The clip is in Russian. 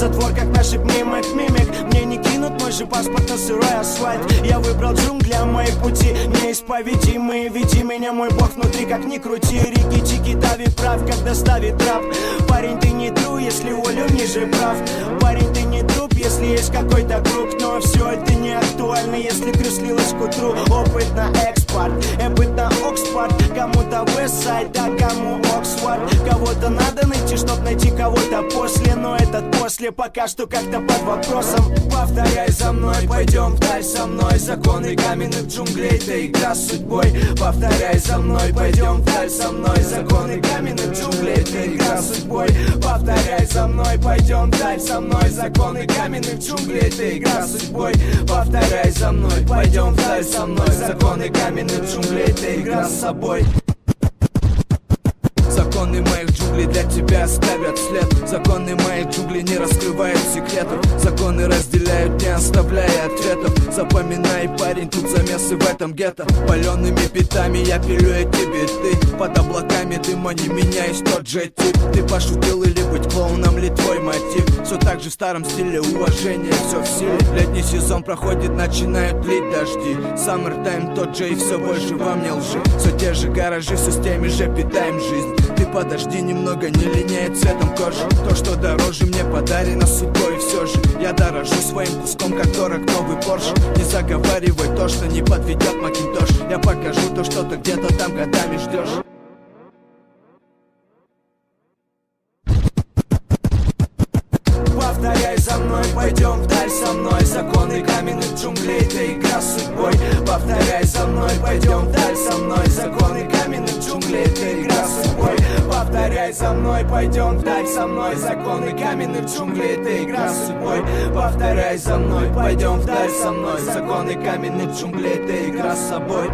затвор, как нашиб мимик. Мне не кинут мой же паспорт на сырой асфальт. Я выбрал джунгли, а мои пути неисповедимые. Веди меня, мой бог, внутри, как ни крути. Рики, чики, дави прав, когда ставит трап. Парень, ты не тру, если волю ниже прав. Парень, ты не труп, если есть какой-то круг. Но все это не актуально, если крюслилось к утру. Опыт на экспорт, эпит на Оксфорд. Кому-то Вестсайд, а кому Оксфорд. Кого-то надо найти, чтоб найти кого-то после. Но этот после пока что как-то под вопросом. Повторяй за мной, пойдем вдаль со мной. Законы каменных джунглей, это игра с судьбой. Повторяй за мной, пойдем вдаль со мной. Законы каменных джунглей, это игра с судьбой. Повторяй за мной, пойдем вдаль со мной. Законы каменных джунглей, это игра с судьбой. Повторяй за мной, пойдем вдаль со мной. Законы каменных джунглей, это игра с собой. Законы моих джунглей для тебя оставят след. Законы моих джунглей не раскрывают секретов. Законы разделяют, не оставляя ответов. Запоминай, парень, тут замесы в этом гетто. Палеными битами я пилю эти биты. Под облаками дыма не меняюсь, тот же тип. Ты пошутил или быть клоуном ли твой мотив? Все так же в старом стиле, уважение все в силе. Летний сезон проходит, начинают лить дожди. Summertime тот же и все больше во мне лжи. Все те же гаражи, все с теми же питаем жизнь. Ты подожди немного, не линяет цветом кожи. То, что дороже, мне подарено судьбой. И все же я дорожу своим куском, как дорог новый Порш. Не заговаривай то, что не подведет Макинтош. Я покажу то, что ты где-то там годами ждешь. Повторяй за мной, пойдем вдаль со мной. Законы каменных джунглей, это игра с судьбой. Повторяй за мной, пойдем вдаль со мной. Законы каменных джунглей, это игра с судьбой. Повторяй за мной, пойдем вдаль со мной. Законы каменных джунглей, это игра с судьбой. Повторяй за мной, пойдем вдаль со мной. Законы каменных джунглей, это игра с собой.